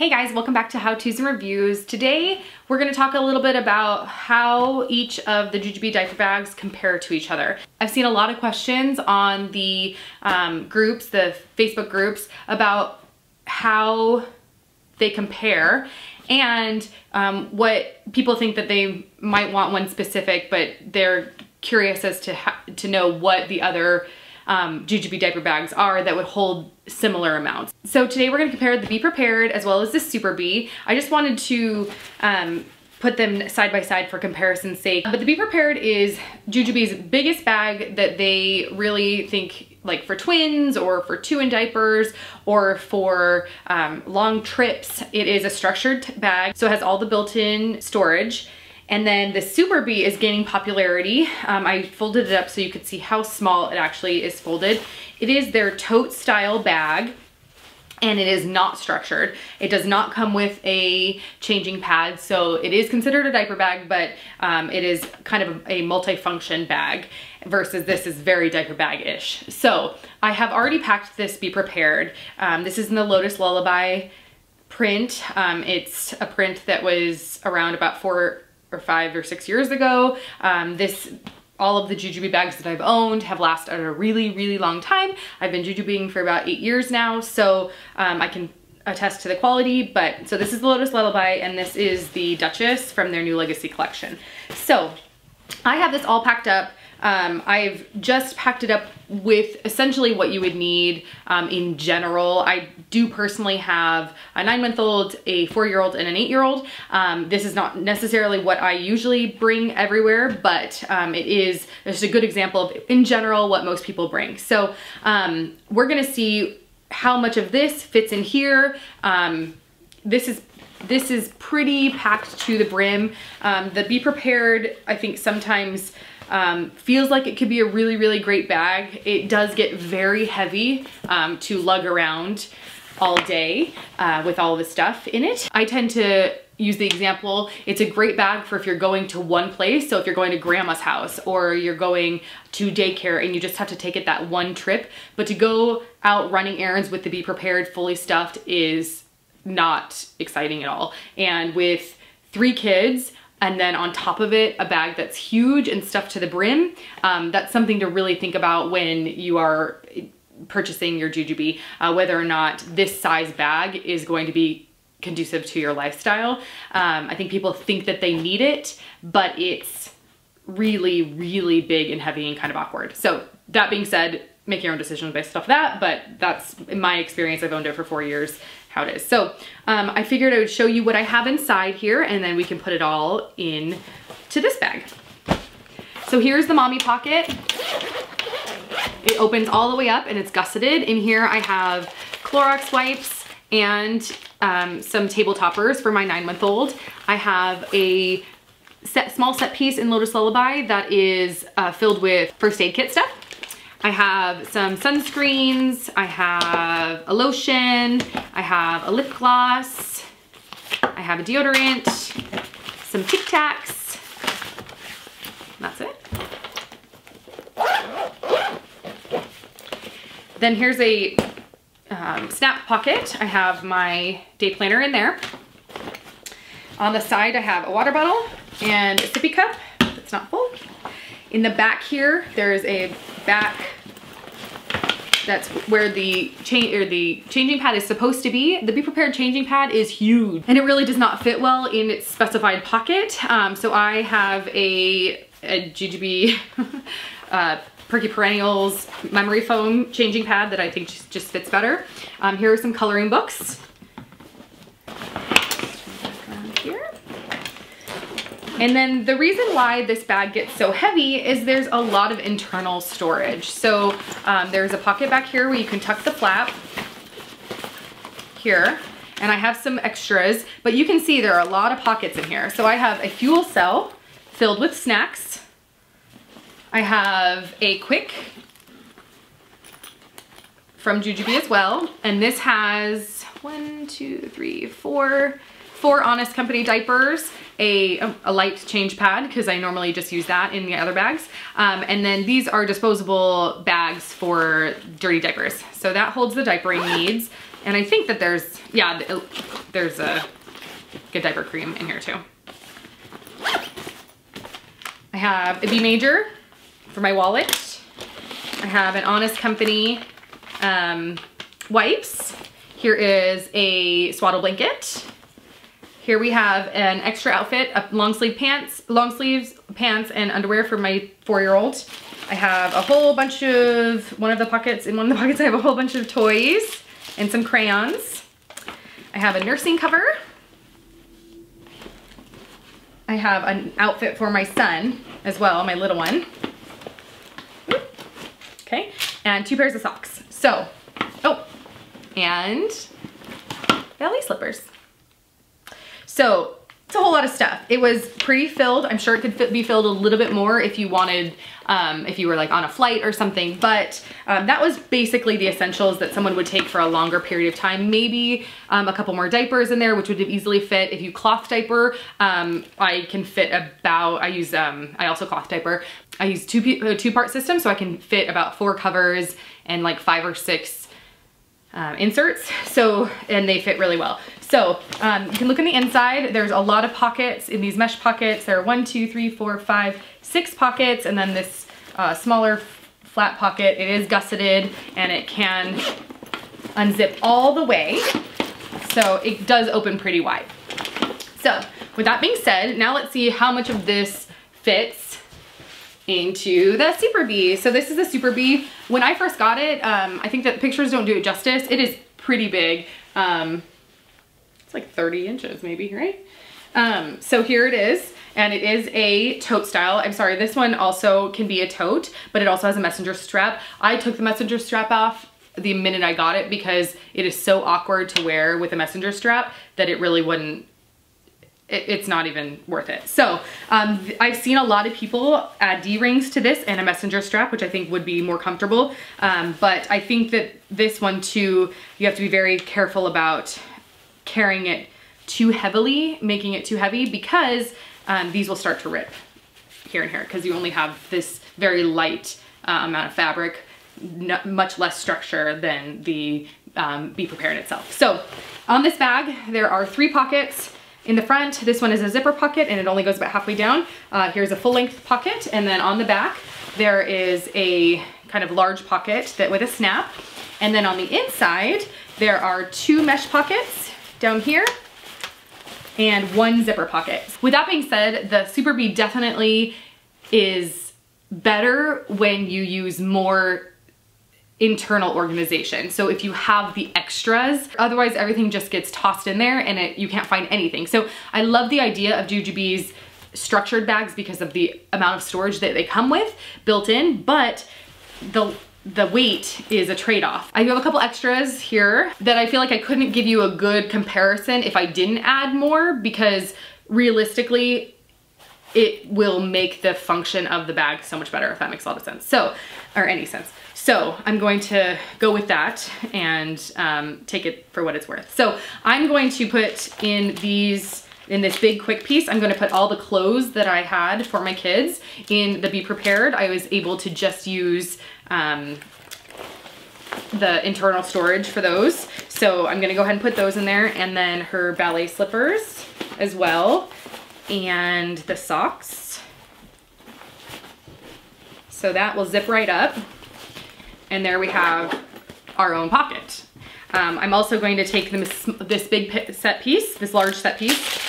Hey guys, welcome back to How To's and Reviews. Today, we're gonna talk a little bit about how each of the JuJuBe diaper bags compare to each other. I've seen a lot of questions on the groups, the Facebook groups, about how they compare and what people think that they might want one specific, but they're curious as to know what the other JuJuBe diaper bags are that would hold similar amounts. So today we're gonna compare the Be Prepared as well as the Super Be. I just wanted to put them side by side for comparison's sake. But the Be Prepared is JuJuBe's biggest bag that they really think, like for twins or for two in diapers or for long trips. It is a structured bag, so it has all the built-in storage. And then the Super Be is gaining popularity. I folded it up so you could see how small it actually is folded. It is their tote style bag and it is not structured. It does not come with a changing pad, so it is considered a diaper bag, but it is kind of a multi-function bag versus this is very diaper bag-ish. So I have already packed this Be Prepared. This is in the Lotus Lullaby print. It's a print that was around about 4 or 5 or 6 years ago. All of the JuJuBe bags that I've owned have lasted a really, really long time. I've been JuJuBeing for about 8 years now, so I can attest to the quality. So this is the Lotus Lullaby and this is the Duchess from their new Legacy collection. So I have this all packed up. I've just packed it up with essentially what you would need in general. I do personally have a 9-month-old, a 4-year-old, and an 8-year-old. This is not necessarily what I usually bring everywhere, but it is just a good example of, in general, what most people bring. So we're gonna see how much of this fits in here. This is pretty packed to the brim. The Be Prepared, I think sometimes feels like it could be a really, really great bag. It does get very heavy to lug around all day with all the stuff in it. I tend to use the example, it's a great bag for if you're going to one place. So if you're going to grandma's house or you're going to daycare and you just have to take it that one trip, but to go out running errands with the Be Prepared fully stuffed is not exciting at all. And with 3 kids, and then on top of it, a bag that's huge and stuffed to the brim, that's something to really think about when you are purchasing your JuJuBe, whether or not this size bag is going to be conducive to your lifestyle. I think people think that they need it, but it's really, really big and heavy and kind of awkward. So that being said, make your own decisions based off that, but that's, in my experience, I've owned it for 4 years, how it is. So I figured I would show you what I have inside here and then we can put it all in to this bag. So here's the mommy pocket. It opens all the way up and it's gusseted. In here I have Clorox wipes and some table toppers for my 9-month-old. I have a small set piece in Lotus Lullaby that is filled with first aid kit stuff. I have some sunscreens, I have a lotion, I have a lip gloss, I have a deodorant, some Tic Tacs, that's it. Then here's a snap pocket. I have my day planner in there. On the side I have a water bottle and a sippy cup that's not full. In the back here, there's a back, that's where the changing pad is supposed to be. The Be Prepared changing pad is huge and it really does not fit well in its specified pocket. So I have a JuJuBe Perky Perennials memory foam changing pad that I think just fits better. Here are some coloring books. And then the reason why this bag gets so heavy is there's a lot of internal storage. So there's a pocket back here where you can tuck the flap here. And I have some extras, but you can see there are a lot of pockets in here. So I have a fuel cell filled with snacks. I have a Quick from JuJuBe as well. And this has 4 Honest Company diapers, a light change pad because I normally just use that in the other bags. And then these are disposable bags for dirty diapers. So that holds the diapering needs. And I think that there's, yeah, there's a good diaper cream in here too. I have a B major for my wallet. I have an Honest Company wipes. Here is a swaddle blanket. Here we have an extra outfit of long sleeves pants and underwear for my 4-year-old. I have a whole bunch of, in one of the pockets I have a whole bunch of toys and some crayons. I have a nursing cover. I have an outfit for my son as well, my little one. Okay, and 2 pairs of socks. So, oh, and ballet slippers. So it's a whole lot of stuff. It was pretty filled. I'm sure it could be filled a little bit more if you wanted, if you were like on a flight or something, but that was basically the essentials that someone would take for a longer period of time. Maybe a couple more diapers in there, which would easily fit. If you cloth diaper, I can fit about, I also cloth diaper. I use two-part system, so I can fit about 4 covers and like 5 or 6 inserts. So, and they fit really well. So you can look on the inside. There's a lot of pockets in these mesh pockets. There are 1, 2, 3, 4, 5, 6 pockets, and then this smaller flat pocket. It is gusseted and it can unzip all the way. So it does open pretty wide. So with that being said, now let's see how much of this fits into the Super Be. So this is a Super Be. When I first got it, I think that pictures don't do it justice. It is pretty big. It's like 30 inches maybe, right? So here it is, and it is a tote style. I'm sorry, this one also can be a tote, but it also has a messenger strap. I took the messenger strap off the minute I got it because it is so awkward to wear with a messenger strap that it really wouldn't, it's not even worth it. So I've seen a lot of people add D-rings to this and a messenger strap, which I think would be more comfortable. But I think that this one too, you have to be very careful about carrying it too heavily, making it too heavy, because these will start to rip here and here because you only have this very light amount of fabric, much less structure than the Be Prepared itself. So on this bag, there are 3 pockets. In the front, this one is a zipper pocket and it only goes about halfway down. Here's a full length pocket, and then on the back, there is a kind of large pocket that with a snap. And then on the inside, there are 2 mesh pockets down here and 1 zipper pocket. With that being said, the Super Be definitely is better when you use more internal organization. So if you have the extras, otherwise everything just gets tossed in there and you can't find anything. So I love the idea of JuJuBe's structured bags because of the amount of storage that they come with built in, but the weight is a trade-off. I have a couple extras here that I feel like I couldn't give you a good comparison if I didn't add more, because realistically, it will make the function of the bag so much better, if that makes a lot of sense. So, or any sense. So I'm going to go with that and take it for what it's worth. So I'm going to put in this big quick piece, I'm gonna put all the clothes that I had for my kids in the Be Prepared. I was able to just use the internal storage for those. So I'm gonna go ahead and put those in there, and then her ballet slippers as well, and the socks. So that will zip right up. And there we have our own pocket. I'm also going to take this big set piece, this large set piece,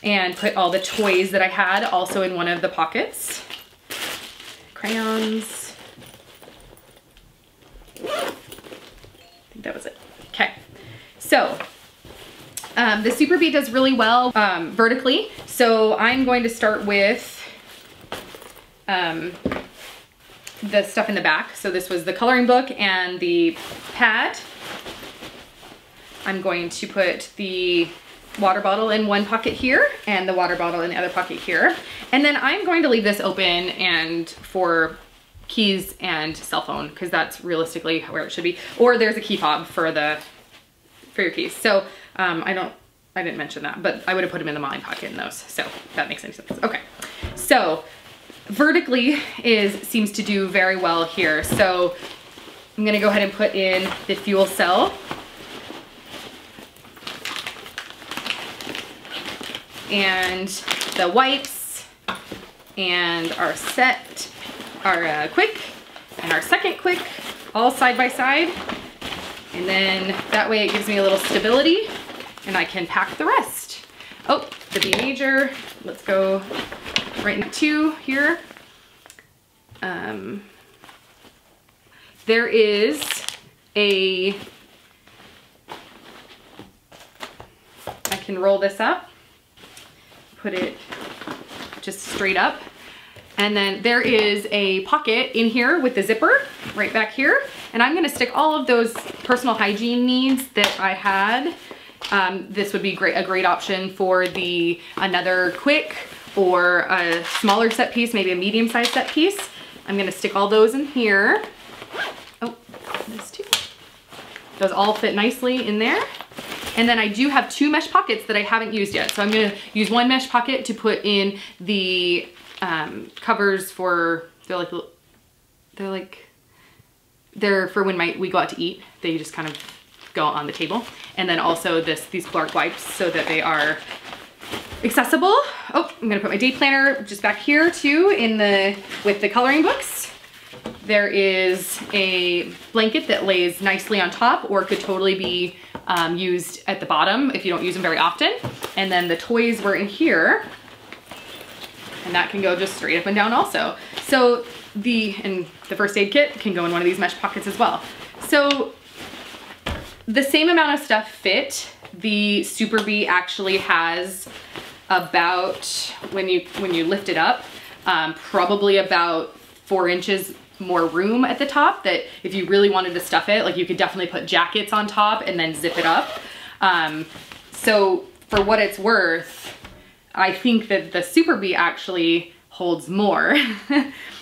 and put all the toys that I had also in one of the pockets. Crayons. I think that was it. Okay, so the Super Be does really well vertically. So I'm going to start with the stuff in the back. So this was the coloring book and the pad. I'm going to put the water bottle in one pocket here and the water bottle in the other pocket here. And then I'm going to leave this open and for keys and cell phone, because that's realistically where it should be. Or there's a key fob for your keys. So I didn't mention that, but I would have put them in the mine pocket in those. So that makes any sense. Okay, so vertically seems to do very well here. So I'm gonna go ahead and put in the fuel cell and the wipes and our quick and our second quick all side by side. And then that way it gives me a little stability and I can pack the rest. Oh, the B major, let's go right into 2 here. There is I can roll this up, put it just straight up. And then there is a pocket in here with the zipper right back here. And I'm gonna stick all of those personal hygiene needs that I had. This would be a great option for another quick or a smaller set piece, maybe a medium-sized set piece. I'm gonna stick all those in here. Oh, this too. Those all fit nicely in there. And then I do have 2 mesh pockets that I haven't used yet. So I'm gonna use 1 mesh pocket to put in the covers for, they're for when we go out to eat. They just kind of go on the table. And then also these Clark wipes so that they are accessible. Oh, I'm gonna put my day planner just back here too with the coloring books. There is a blanket that lays nicely on top or could totally be used at the bottom if you don't use them very often. And then the toys were in here. And that can go just straight up and down also. So the first aid kit can go in one of these mesh pockets as well. So the same amount of stuff fit. The Super Be actually has about, when you lift it up, probably about 4 inches more room at the top, that if you really wanted to stuff it, like you could definitely put jackets on top and then zip it up. So for what it's worth, I think that the Super Be actually holds more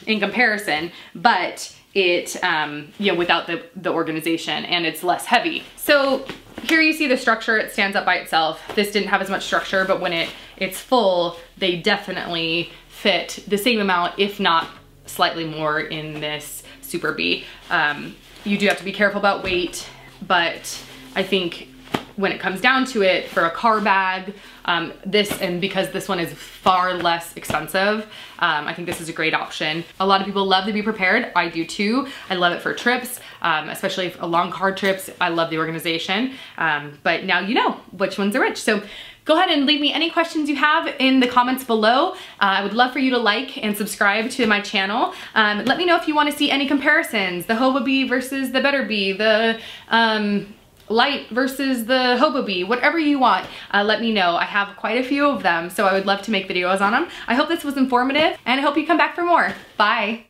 in comparison, but it, you know, without the organization, and it's less heavy. So here you see the structure, it stands up by itself. This didn't have as much structure, but when it's full, they definitely fit the same amount, if not slightly more in this Super Be. You do have to be careful about weight, but I think when it comes down to it, for a car bag, because this one is far less expensive, I think this is a great option. A lot of people love the Be Prepared. I do too. I love it for trips, especially long car trips. I love the organization, but now you know which ones are which. So go ahead and leave me any questions you have in the comments below. I would love for you to like and subscribe to my channel. Let me know if you want to see any comparisons, the Hobo Be versus the Better Be, the Light versus the Hobo Be, whatever you want, let me know. I have quite a few of them, so I would love to make videos on them. I hope this was informative, and I hope you come back for more. Bye.